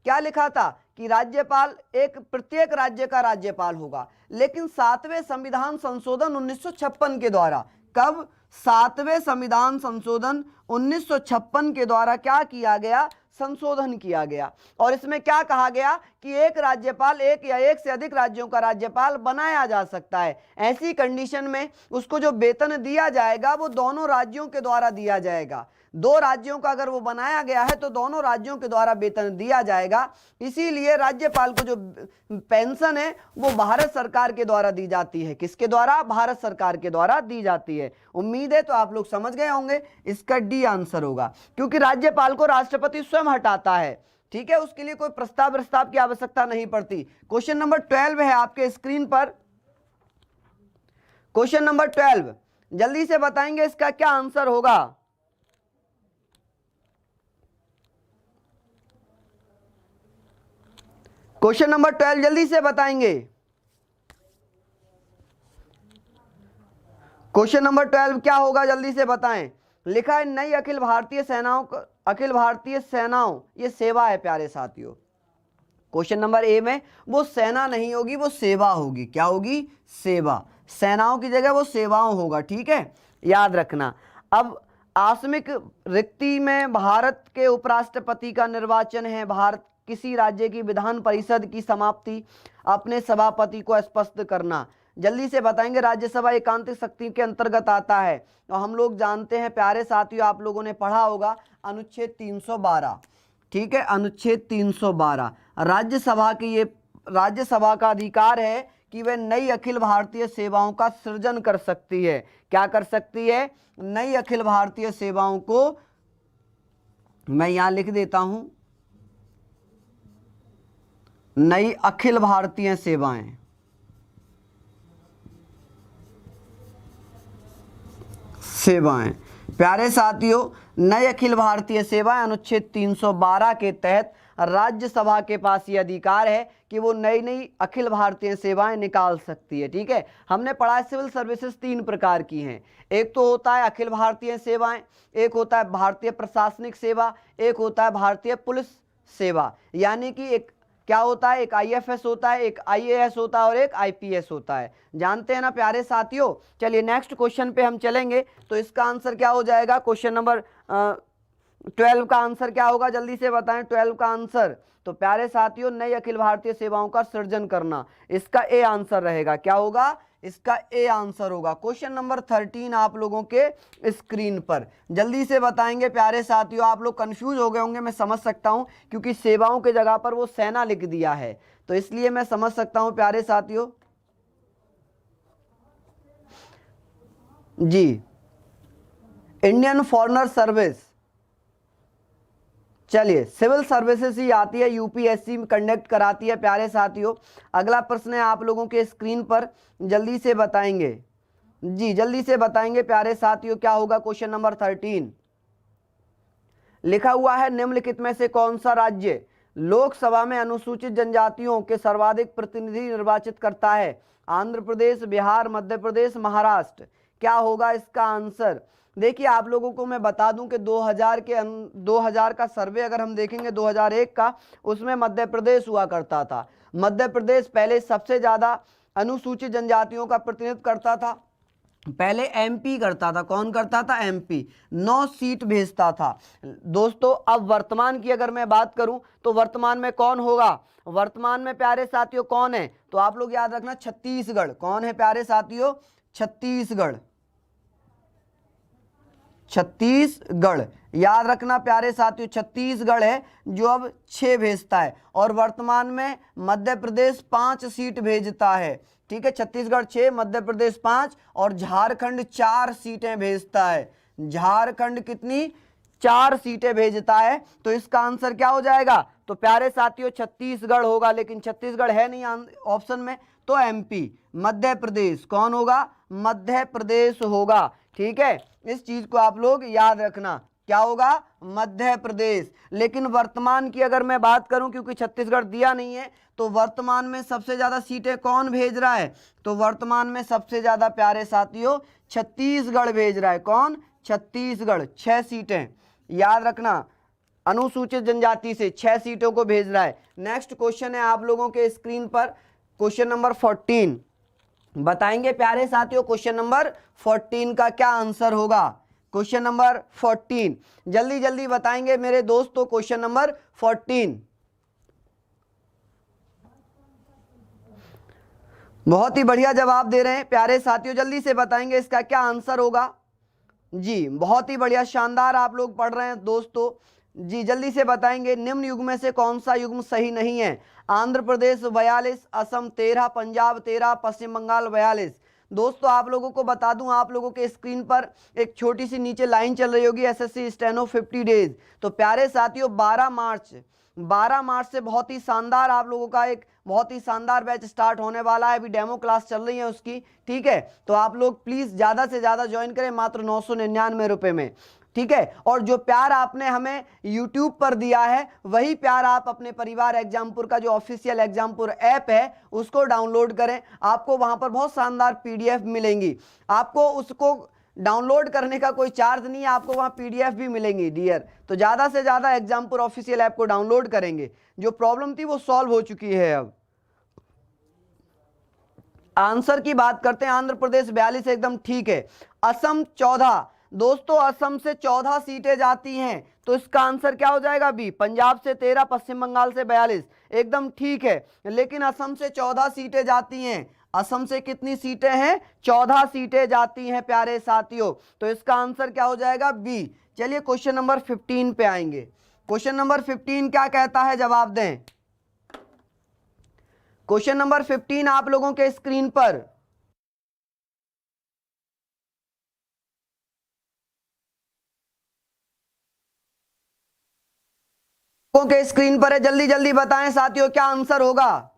क्या लिखा था कि राज्यपाल एक प्रत्येक राज्य का राज्यपाल होगा। लेकिन 7वें संविधान संशोधन 1956 के द्वारा, कब? 7वें संविधान संशोधन 1956 के द्वारा क्या किया गया? संशोधन किया गया। और इसमें क्या कहा गया कि एक राज्यपाल एक या एक से अधिक राज्यों का राज्यपाल बनाया जा सकता है। ऐसी कंडीशन में उसको जो वेतन दिया जाएगा वो दोनों राज्यों के द्वारा दिया जाएगा। 2 राज्यों का अगर वो बनाया गया है तो दोनों राज्यों के द्वारा वेतन दिया जाएगा। इसीलिए राज्यपाल को जो पेंशन है वो भारत सरकार के द्वारा दी जाती है। किसके द्वारा? भारत सरकार के द्वारा दी जाती है। उम्मीद है तो आप लोग समझ गए होंगे, इसका डी आंसर होगा, क्योंकि राज्यपाल को राष्ट्रपति स्वयं हटाता है, ठीक है। उसके लिए कोई प्रस्ताव की आवश्यकता नहीं पड़ती। क्वेश्चन नंबर 12 है आपके स्क्रीन पर, क्वेश्चन नंबर 12, जल्दी से बताएंगे इसका क्या आंसर होगा। क्वेश्चन नंबर 12 जल्दी से बताएंगे। क्वेश्चन नंबर 12 क्या होगा, जल्दी से बताएं। लिखा है नई अखिल भारतीय सेनाओं, ये सेवा है प्यारे साथियों। क्वेश्चन नंबर ए में वो सेना नहीं होगी, वो सेवा होगी। क्या होगी? सेवा। सेनाओं की जगह वो सेवाओं होगा, ठीक है, याद रखना। अब आकस्मिक रिक्ति में भारत के उपराष्ट्रपति का निर्वाचन है। भारत किसी राज्य की विधान परिषद की समाप्ति, अपने सभापति को स्पष्ट करना। जल्दी से बताएंगे। राज्यसभा एकांतिक शक्ति के अंतर्गत आता है और हम लोग जानते हैं प्यारे साथियों, आप लोगों ने पढ़ा होगा अनुच्छेद 312, ठीक है, अनुच्छेद 312। राज्यसभा का अधिकार है कि वह नई अखिल भारतीय सेवाओं का सृजन कर सकती है। क्या कर सकती है? नई अखिल भारतीय सेवाओं को, मैं यहां लिख देता हूं, नई अखिल भारतीय सेवाएं, प्यारे साथियों, नई अखिल भारतीय सेवाएं अनुच्छेद 312 के तहत राज्यसभा के पास ये अधिकार है कि वो नई नई अखिल भारतीय सेवाएं निकाल सकती है, ठीक है। हमने पढ़ा है सिविल सर्विसेज 3 प्रकार की हैं। एक तो होता है अखिल भारतीय सेवाएं, एक होता है भारतीय प्रशासनिक सेवा, एक होता है भारतीय पुलिस सेवा। यानी कि एक क्या होता है, एक आईएफएस होता है, एक आईएएस होता है और एक आईपीएस होता है। जानते हैं ना प्यारे साथियों। चलिए नेक्स्ट क्वेश्चन पे हम चलेंगे। तो इसका आंसर क्या हो जाएगा? क्वेश्चन नंबर 12 का आंसर क्या होगा, जल्दी से बताएं। 12 का आंसर, तो प्यारे साथियों, नई अखिल भारतीय सेवाओं का सृजन करना, इसका ए आंसर रहेगा। क्या होगा? इसका ए आंसर होगा। क्वेश्चन नंबर 13 आप लोगों के स्क्रीन पर, जल्दी से बताएंगे प्यारे साथियों। आप लोग कंफ्यूज हो गए होंगे, मैं समझ सकता हूं, क्योंकि सेवाओं के जगह पर वो सेना लिख दिया है, तो इसलिए मैं समझ सकता हूं प्यारे साथियों। जी, इंडियन फॉरेनर सर्विस, चलिए सिविल सर्विसेज ही आती है, यूपीएससी में कंडक्ट कराती है प्यारे साथियों। अगला प्रश्न है आप लोगों के स्क्रीन पर, जल्दी से बताएंगे। जी जल्दी से बताएंगे प्यारे साथियों, क्या होगा क्वेश्चन नंबर 13। लिखा हुआ है निम्नलिखित में से कौन सा राज्य लोकसभा में अनुसूचित जनजातियों के सर्वाधिक प्रतिनिधि निर्वाचित करता है? आंध्र प्रदेश, बिहार, मध्य प्रदेश, महाराष्ट्र। क्या होगा इसका आंसर? देखिए आप लोगों को मैं बता दूं कि 2000 का सर्वे अगर हम देखेंगे 2001 का, उसमें मध्य प्रदेश हुआ करता था। मध्य प्रदेश पहले सबसे ज्यादा अनुसूचित जनजातियों का प्रतिनिधित्व करता था। पहले एमपी करता था। कौन करता था? एमपी 9 सीट भेजता था। दोस्तों अब वर्तमान की अगर मैं बात करूं तो वर्तमान में कौन होगा? वर्तमान में प्यारे साथियों कौन है? तो आप लोग याद रखना छत्तीसगढ़। कौन है प्यारे साथियों? छत्तीसगढ़। छत्तीसगढ़ याद रखना प्यारे साथियों, छत्तीसगढ़ है जो अब 6 भेजता है। और वर्तमान में मध्य प्रदेश 5 सीट भेजता है। ठीक है, छत्तीसगढ़ 6, मध्य प्रदेश 5 और झारखंड 4 सीटें भेजता है। झारखंड कितनी? 4 सीटें भेजता है। तो इसका आंसर क्या हो जाएगा? तो प्यारे साथियों छत्तीसगढ़ होगा, लेकिन छत्तीसगढ़ है नहीं ऑप्शन में, तो एमपी। मध्य प्रदेश कौन होगा? मध्य प्रदेश होगा। ठीक है, इस चीज को आप लोग याद रखना, क्या होगा? मध्य प्रदेश। लेकिन वर्तमान की अगर मैं बात करूं, क्योंकि छत्तीसगढ़ दिया नहीं है, तो वर्तमान में सबसे ज्यादा सीटें कौन भेज रहा है? तो वर्तमान में सबसे ज्यादा प्यारे साथियों छत्तीसगढ़ भेज रहा है। कौन? छत्तीसगढ़ 6 सीटें याद रखना। अनुसूचित जनजाति से 6 सीटों को भेज रहा है। नेक्स्ट क्वेश्चन है आप लोगों के स्क्रीन पर, क्वेश्चन नंबर 14। बताएंगे प्यारे साथियों क्वेश्चन नंबर 14 का क्या आंसर होगा? क्वेश्चन नंबर 14 जल्दी जल्दी बताएंगे मेरे दोस्तों। क्वेश्चन नंबर 14 बहुत ही बढ़िया जवाब दे रहे हैं प्यारे साथियों, जल्दी से बताएंगे इसका क्या आंसर होगा। जी बहुत ही बढ़िया, शानदार आप लोग पढ़ रहे हैं दोस्तों। जी जल्दी से बताएंगे, निम्न युग्म में से कौन सा युग्म सही नहीं है? आंध्र प्रदेश 42, असम 13, पंजाब 13, पश्चिम बंगाल 42। दोस्तों आप लोगों को बता दूं, आप लोगों के स्क्रीन पर एक छोटी सी नीचे लाइन चल रही होगी, एसएससी स्टेनो 50 डेज। तो प्यारे साथियों 12 मार्च से बहुत ही शानदार आप लोगों का एक बहुत ही शानदार बैच स्टार्ट होने वाला है। अभी डेमो क्लास चल रही है उसकी। ठीक है, तो आप लोग प्लीज ज्यादा से ज्यादा ज्वाइन करें, मात्र 999 रुपए में। ठीक है, और जो प्यार आपने हमें YouTube पर दिया है, वही प्यार आप अपने परिवार एग्जामपुर का जो ऑफिशियल एग्जामपुर ऐप है उसको डाउनलोड करें। आपको वहां पर बहुत शानदार PDF मिलेंगी। आपको उसको डाउनलोड करने का कोई चार्ज नहीं है, आपको वहां PDF भी मिलेंगी डियर। तो ज्यादा से ज्यादा एग्जामपुर ऑफिशियल ऐप को डाउनलोड करेंगे। जो प्रॉब्लम थी वो सॉल्व हो चुकी है। अब आंसर की बात करते हैं, आंध्र प्रदेश 42 एकदम ठीक है। असम 14, दोस्तों असम से 14 सीटें जाती हैं, तो इसका आंसर क्या हो जाएगा? बी। पंजाब से 13, पश्चिम बंगाल से 42, एकदम ठीक है। लेकिन असम से 14 सीटें जाती हैं। असम से कितनी सीटें हैं? 14 सीटें जाती हैं प्यारे साथियों। तो इसका आंसर क्या हो जाएगा? बी। चलिए क्वेश्चन नंबर 15 पे आएंगे। क्वेश्चन नंबर 15 क्या कहता है, जवाब दें। क्वेश्चन नंबर 15 आप लोगों के स्क्रीन पर, के स्क्रीन पर है, जल्दी जल्दी बताएं साथियों क्या आंसर होगा।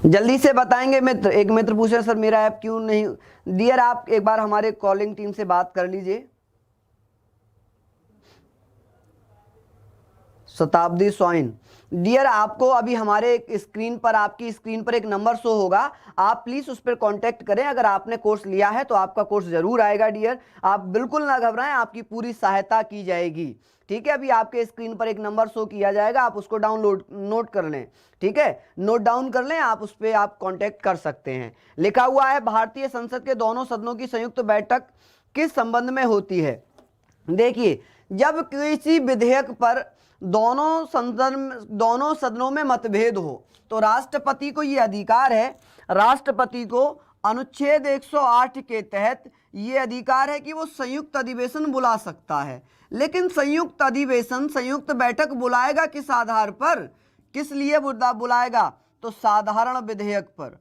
जल्दी से बताएंगे मित्र। एक मित्र पूछ रहे सर मेरा ऐप क्यों नहीं। डियर आप एक बार हमारे कॉलिंग टीम से बात कर लीजिए। शताब्दी स्वाइन, डियर आपको अभी हमारे स्क्रीन पर, आपकी स्क्रीन पर एक नंबर शो होगा, आप प्लीज उस पर कांटेक्ट करें। अगर आपने कोर्स लिया है तो आपका कोर्स जरूर आएगा डियर, आप बिल्कुल ना घबराएं, आपकी पूरी सहायता की जाएगी। ठीक है, अभी आपके स्क्रीन पर एक नंबर शो किया जाएगा, आप उसको डाउनलोड नोट कर लें। ठीक है, नोट डाउन कर लें, आप उस पर आप कांटेक्ट कर सकते हैं। लिखा हुआ है भारतीय संसद के दोनों सदनों की संयुक्त बैठक किस संबंध में होती है? देखिए, जब किसी विधेयक पर दोनों सदनों में मतभेद हो तो राष्ट्रपति को यह अधिकार है, राष्ट्रपति को अनुच्छेद 108 के तहत यह अधिकार है कि वो संयुक्त अधिवेशन बुला सकता है। लेकिन संयुक्त अधिवेशन, संयुक्त बैठक बुलाएगा किस आधार पर, किस लिए बुलाएगा? तो साधारण विधेयक पर।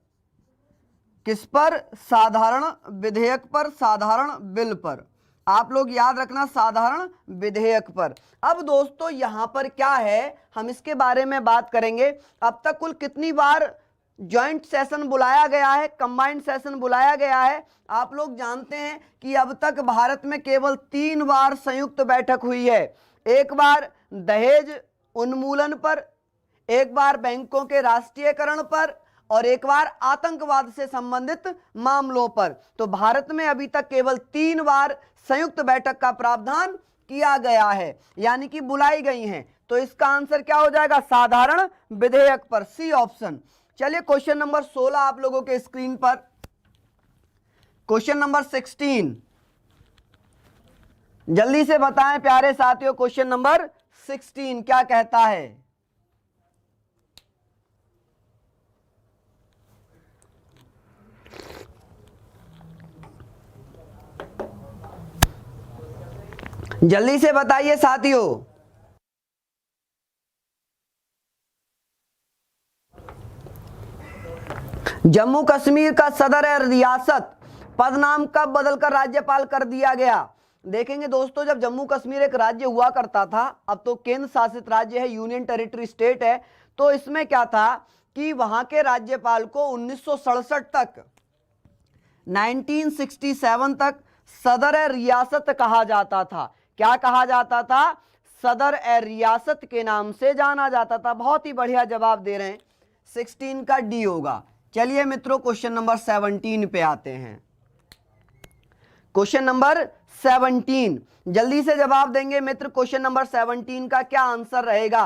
किस पर? साधारण विधेयक पर, साधारण बिल पर। आप लोग याद रखना, साधारण विधेयक पर। अब दोस्तों यहां पर क्या है, हम इसके बारे में बात करेंगे। अब तक कुल कितनी बार ज्वाइंट सेशन बुलाया गया है, कंबाइंड सेशन बुलाया गया है? आप लोग जानते हैं कि अब तक भारत में केवल 3 बार संयुक्त बैठक हुई है। एक बार दहेज उन्मूलन पर, एक बार बैंकों के राष्ट्रीयकरण पर, और एक बार आतंकवाद से संबंधित मामलों पर। तो भारत में अभी तक केवल 3 बार संयुक्त बैठक का प्रावधान किया गया है, यानी कि बुलाई गई हैं। तो इसका आंसर क्या हो जाएगा? साधारण विधेयक पर, सी ऑप्शन। चलिए क्वेश्चन नंबर 16 आप लोगों के स्क्रीन पर। क्वेश्चन नंबर 16 जल्दी से बताएं प्यारे साथियों, क्वेश्चन नंबर 16 क्या कहता है? जल्दी से बताइए साथियों। जम्मू कश्मीर का सदर रियासत पद नाम कब बदलकर राज्यपाल कर दिया गया? देखेंगे दोस्तों, जब जम्मू कश्मीर एक राज्य हुआ करता था, अब तो केंद्र शासित राज्य है, यूनियन टेरिटरी स्टेट है, तो इसमें क्या था कि वहां के राज्यपाल को 1967 तक 1967 तक सदर रियासत कहा जाता था। क्या कहा जाता था? सदर रियासत के नाम से जाना जाता था। बहुत ही बढ़िया जवाब दे रहे हैं, 16 का डी होगा। चलिए मित्रों क्वेश्चन नंबर 17 पे आते हैं। क्वेश्चन नंबर 17 जल्दी से जवाब देंगे मित्र। क्वेश्चन नंबर 17 का क्या आंसर रहेगा?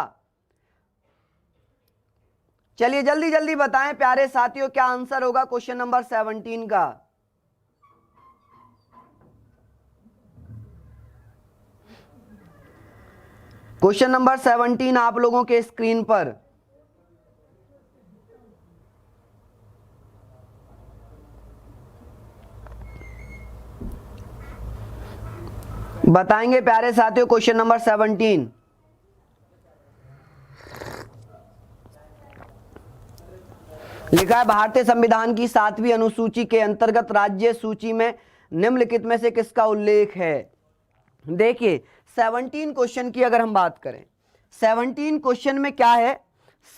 चलिए जल्दी जल्दी बताएं प्यारे साथियों, क्या आंसर होगा क्वेश्चन नंबर 17 का? क्वेश्चन नंबर 17 आप लोगों के स्क्रीन पर। बताएंगे प्यारे साथियों क्वेश्चन नंबर 17। लिखा है भारतीय संविधान की 7वीं अनुसूची के अंतर्गत राज्य सूची में निम्नलिखित में से किसका उल्लेख है? देखिए 17 क्वेश्चन की अगर हम बात करें, 17 क्वेश्चन में क्या है,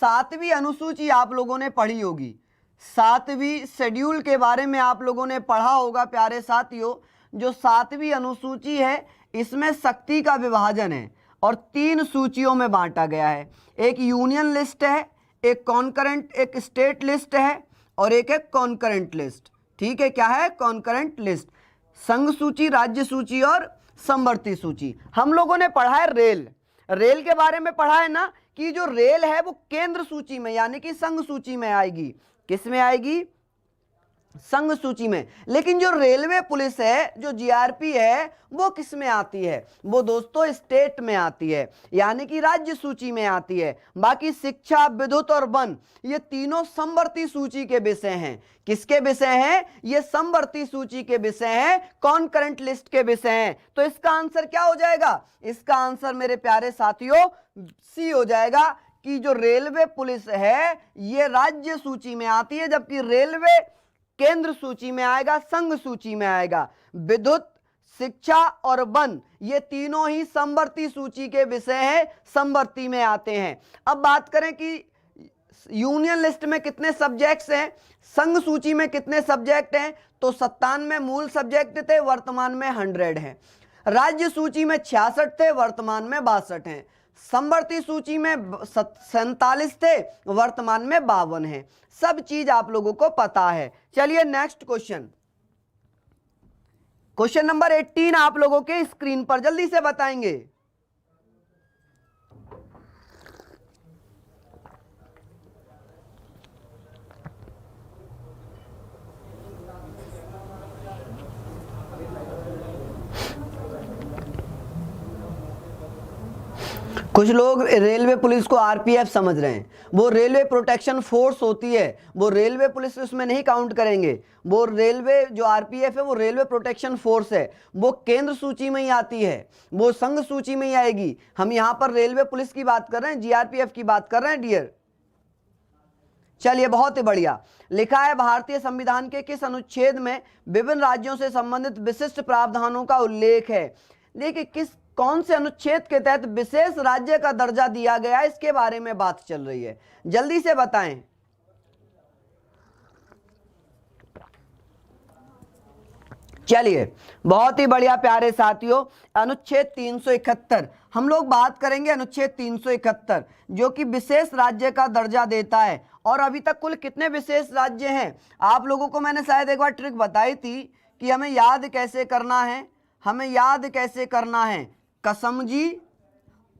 7वीं अनुसूची आप लोगों ने पढ़ी होगी, 7वीं शेड्यूल के बारे में आप लोगों ने पढ़ा होगा प्यारे साथियों। जो 7वीं अनुसूची है इसमें शक्ति का विभाजन है और 3 सूचियों में बांटा गया है। एक यूनियन लिस्ट है, एक कॉन्करेंट, एक स्टेट लिस्ट है और एक है कॉन्करेंट लिस्ट। ठीक है, क्या है? Concurrent list. संघ सूची, राज्य सूची और समवर्ती सूची। हम लोगों ने पढ़ा है रेल, रेल के बारे में पढ़ा है ना, कि जो रेल है वो केंद्र सूची में यानी कि संघ सूची में आएगी। किस में आएगी? संघ सूची में। लेकिन जो रेलवे पुलिस है, जो जीआरपी है, वो किस में आती है? वो दोस्तों स्टेट में आती है, यानी कि राज्य सूची में आती है। बाकी शिक्षा, विद्युत और वन, ये तीनों समवर्ती सूची के विषय हैं। किसके विषय हैं? ये समवर्ती सूची के विषय हैं, कॉन्करेंट लिस्ट के विषय हैं। तो इसका आंसर क्या हो जाएगा? इसका आंसर मेरे प्यारे साथियों सी हो जाएगा, कि जो रेलवे पुलिस है ये राज्य सूची में आती है, जबकि रेलवे केंद्र सूची में आएगा, संघ सूची में आएगा। विद्युत, शिक्षा और वन, ये तीनों ही समवर्ती सूची के विषय हैं, समवर्ती में आते हैं। अब बात करें कि यूनियन लिस्ट में कितने सब्जेक्ट्स हैं, संघ सूची में कितने सब्जेक्ट हैं, तो 97 मूल सब्जेक्ट थे, वर्तमान में 100 हैं। राज्य सूची में 66 थे, वर्तमान में 62 हैं। समवर्ती सूची में 47 थे, वर्तमान में 52 हैं। सब चीज आप लोगों को पता है। चलिए नेक्स्ट क्वेश्चन, क्वेश्चन नंबर 18 आप लोगों के स्क्रीन पर, जल्दी से बताएंगे। कुछ लोग रेलवे पुलिस को आरपीएफ समझ रहे हैं, वो रेलवे प्रोटेक्शन फोर्स होती है, वो रेलवे पुलिस उसमें नहीं काउंट करेंगे। वो रेलवे जो आरपीएफ है वो रेलवे प्रोटेक्शन फोर्स है, वो केंद्र सूची में ही आती है, वो संघ सूची में ही आएगी। हम यहां पर रेलवे पुलिस की बात कर रहे हैं, जीआरपीएफ की बात कर रहे हैं डियर। चलिए बहुत ही बढ़िया। लिखा है भारतीय संविधान के किस अनुच्छेद में विभिन्न राज्यों से संबंधित विशिष्ट प्रावधानों का उल्लेख है? देखिए कौन से अनुच्छेद के तहत विशेष राज्य का दर्जा दिया गया, इसके बारे में बात चल रही है, जल्दी से बताएं। चलिए बहुत ही बढ़िया प्यारे साथियों, अनुच्छेद 371 हम लोग बात करेंगे। अनुच्छेद 371 जो कि विशेष राज्य का दर्जा देता है। और अभी तक कुल कितने विशेष राज्य हैं? आप लोगों को मैंने शायद एक बार ट्रिक बताई थी कि हमें याद कैसे करना है, हमें याद कैसे करना है। कसमजी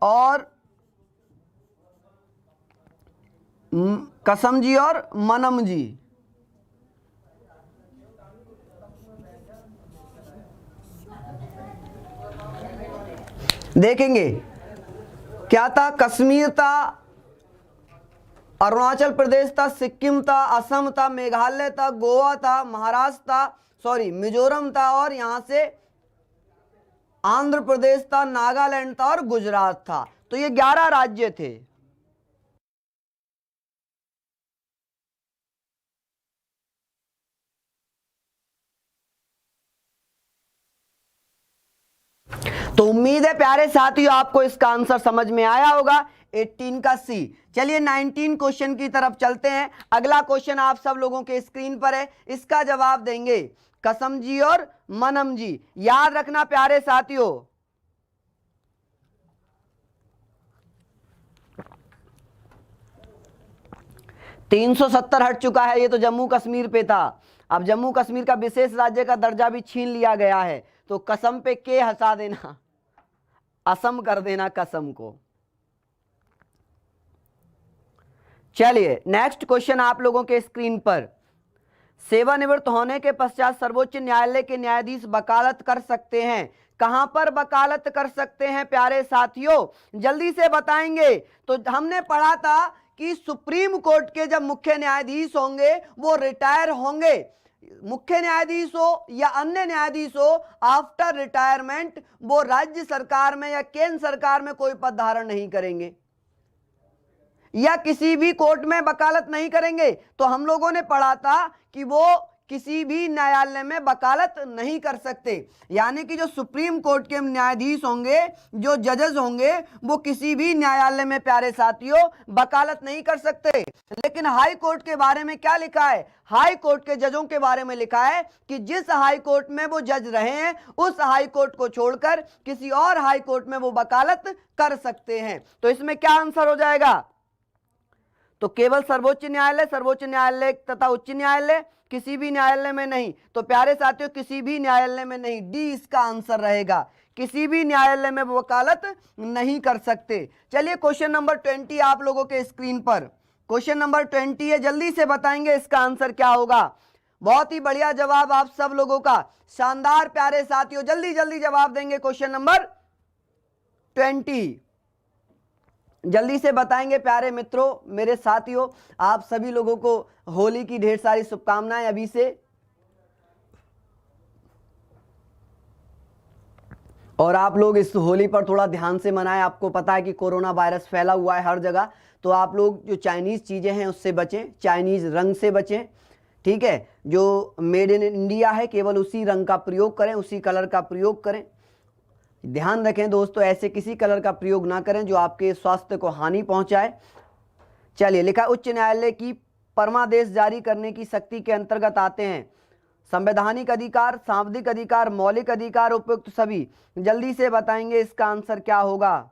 और मनमजी। देखेंगे क्या था, कश्मीर था, अरुणाचल प्रदेश था, सिक्किम था, असम था, मेघालय था, गोवा था, महाराष्ट्र था, सॉरी मिजोरम था, और यहां से आंध्र प्रदेश था, नागालैंड था और गुजरात था। तो ये 11 राज्य थे। तो उम्मीद है प्यारे साथियों आपको इसका आंसर समझ में आया होगा, 18 का सी। चलिए 19 क्वेश्चन की तरफ चलते हैं। अगला क्वेश्चन आप सब लोगों के स्क्रीन पर है, इसका जवाब देंगे कसमजी और मनमजी। याद रखना प्यारे साथियों, $370 हट चुका है, ये तो जम्मू कश्मीर पे था। अब जम्मू कश्मीर का विशेष राज्य का दर्जा भी छीन लिया गया है, तो कसम पे के हंसा देना, असम कर देना कसम को। चलिए नेक्स्ट क्वेश्चन आप लोगों के स्क्रीन पर, सेवानिवृत्त होने के पश्चात सर्वोच्च न्यायालय के न्यायाधीश वकालत कर सकते हैं। कहां पर वकालत कर सकते हैं प्यारे साथियों, जल्दी से बताएंगे। तो हमने पढ़ा था कि सुप्रीम कोर्ट के जब मुख्य न्यायाधीश होंगे वो रिटायर होंगे, मुख्य न्यायाधीश हो या अन्य न्यायाधीश हो, आफ्टर रिटायरमेंट वो राज्य सरकार में या केंद्र सरकार में कोई पद धारण नहीं करेंगे या किसी भी कोर्ट में वकालत नहीं करेंगे। तो हम लोगों ने पढ़ा था कि वो किसी भी न्यायालय में वकालत नहीं कर सकते, यानी कि जो सुप्रीम कोर्ट के न्यायाधीश होंगे, जो जजेस होंगे, वो किसी भी न्यायालय में प्यारे साथियों वकालत नहीं कर सकते। लेकिन हाई कोर्ट के बारे में क्या लिखा है, हाई कोर्ट के जजों के बारे में लिखा है कि जिस हाई कोर्ट में वो जज रहे हैं उस हाई कोर्ट को छोड़कर किसी और हाई कोर्ट में वो वकालत कर सकते हैं। तो इसमें क्या आंसर हो जाएगा, तो केवल सर्वोच्च न्यायालय तथा उच्च न्यायालय, किसी भी न्यायालय में नहीं। तो प्यारे साथियों किसी भी न्यायालय में नहीं, डी इसका आंसर रहेगा, किसी भी न्यायालय में वकालत नहीं कर सकते। चलिए क्वेश्चन नंबर 20 आप लोगों के स्क्रीन पर, क्वेश्चन नंबर 20 है, जल्दी से बताएंगे इसका आंसर क्या होगा। बहुत ही बढ़िया जवाब आप सब लोगों का, शानदार प्यारे साथियों, जल्दी जल्दी जवाब देंगे क्वेश्चन नंबर 20, जल्दी से बताएंगे प्यारे मित्रों, मेरे साथियों। आप सभी लोगों को होली की ढेर सारी शुभकामनाएं अभी से। और आप लोग इस होली पर थोड़ा ध्यान से मनाएं। आपको पता है कि कोरोना वायरस फैला हुआ है हर जगह, तो आप लोग जो चाइनीज चीजें हैं उससे बचें, चाइनीज रंग से बचें, ठीक है। जो मेड इन इंडिया है केवल उसी रंग का प्रयोग करें, उसी कलर का प्रयोग करें। ध्यान रखें दोस्तों, ऐसे किसी कलर का प्रयोग ना करें जो आपके स्वास्थ्य को हानि पहुंचाए। चलिए लिखा, उच्च न्यायालय की परमादेश जारी करने की शक्ति के अंतर्गत आते हैं संवैधानिक अधिकार, सांविधिक अधिकार, मौलिक अधिकार, उपयुक्त सभी। जल्दी से बताएंगे इसका आंसर क्या होगा,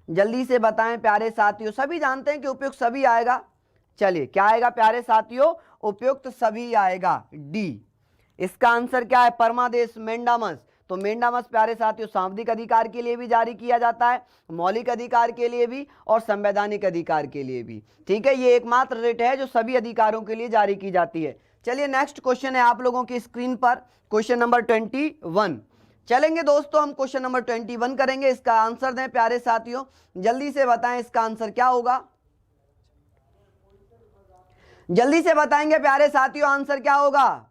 जल्दी से बताएं प्यारे साथियों। सभी जानते हैं कि उपयुक्त सभी आएगा। चलिए क्या आएगा प्यारे साथियों, उपयुक्त सभी आएगा, डी। इसका आंसर क्या है, परमादेश, मेंडामस। तो मेंडामस प्यारे साथियों सांविधिक अधिकार के लिए भी जारी किया जाता है, मौलिक अधिकार के लिए भी और संवैधानिक अधिकार के लिए भी, ठीक है। ये एकमात्र रिट है जो सभी अधिकारों के लिए जारी की जाती है। चलिए नेक्स्ट क्वेश्चन है आप लोगों की स्क्रीन पर, क्वेश्चन नंबर 21। चलेंगे दोस्तों हम क्वेश्चन नंबर 21 करेंगे। इसका आंसर दें प्यारे साथियों, जल्दी से बताएं इसका आंसर क्या होगा, जल्दी से बताएंगे प्यारे साथियों आंसर क्या होगा।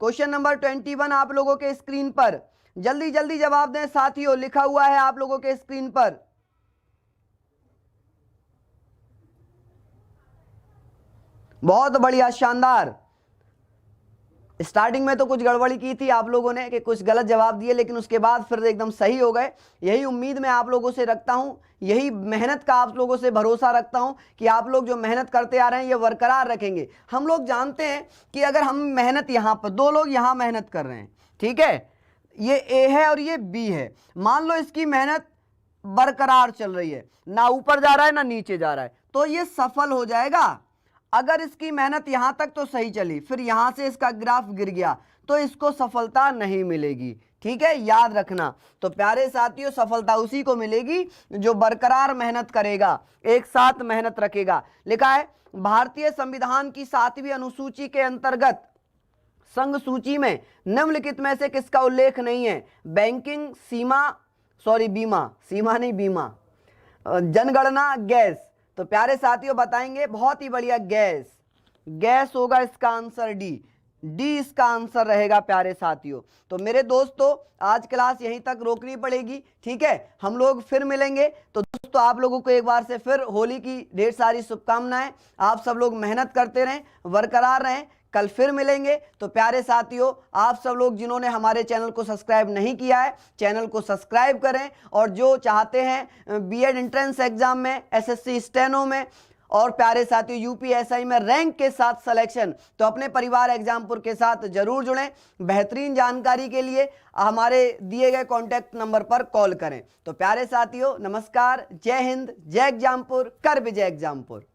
क्वेश्चन नंबर 21 आप लोगों के स्क्रीन पर, जल्दी जल्दी जवाब दें साथियों, लिखा हुआ है आप लोगों के स्क्रीन पर। बहुत बढ़िया, शानदार। स्टार्टिंग में तो कुछ गड़बड़ी की थी आप लोगों ने कि कुछ गलत जवाब दिए, लेकिन उसके बाद फिर एकदम सही हो गए। यही उम्मीद मैं आप लोगों से रखता हूं, यही मेहनत का आप लोगों से भरोसा रखता हूं कि आप लोग जो मेहनत करते आ रहे हैं ये बरकरार रखेंगे। हम लोग जानते हैं कि अगर हम मेहनत यहां पर, दो लोग यहां मेहनत कर रहे हैं, ठीक है, ये ए है और ये बी है, मान लो इसकी मेहनत बरकरार चल रही है, ना ऊपर जा रहा है ना नीचे जा रहा है, तो ये सफल हो जाएगा। अगर इसकी मेहनत यहां तक तो सही चली, फिर यहां से इसका ग्राफ गिर गया तो इसको सफलता नहीं मिलेगी, ठीक है, याद रखना। तो प्यारे साथियों, सफलता उसी को मिलेगी जो बरकरार मेहनत करेगा, एक साथ मेहनत रखेगा। लिखा है भारतीय संविधान की 7वीं अनुसूची के अंतर्गत संघ सूची में निम्नलिखित में से किसका उल्लेख नहीं है? बैंकिंग, बीमा, जनगणना, गैस। तो प्यारे साथियों बताएंगे, बहुत ही बढ़िया, गैस होगा इसका आंसर डी इसका आंसर रहेगा प्यारे साथियों। तो मेरे दोस्तों, आज क्लास यहीं तक रोकनी पड़ेगी, ठीक है। हम लोग फिर मिलेंगे। तो दोस्तों, आप लोगों को एक बार से फिर होली की ढेर सारी शुभकामनाएं। आप सब लोग मेहनत करते रहें, बरकरार रहें। कल फिर मिलेंगे। तो प्यारे साथियों, आप सब लोग जिन्होंने हमारे चैनल को सब्सक्राइब नहीं किया है, चैनल को सब्सक्राइब करें। और जो चाहते हैं बीएड एंट्रेंस एग्जाम में, एसएससी स्टेनो में, और प्यारे साथियों यूपीएसआई में रैंक के साथ सिलेक्शन, तो अपने परिवार एग्जामपुर के साथ जरूर जुड़ें। बेहतरीन जानकारी के लिए हमारे दिए गए कॉन्टैक्ट नंबर पर कॉल करें। तो प्यारे साथियों, नमस्कार, जय हिंद, जय एग्जामपुर, कर विजय एग्जामपुर।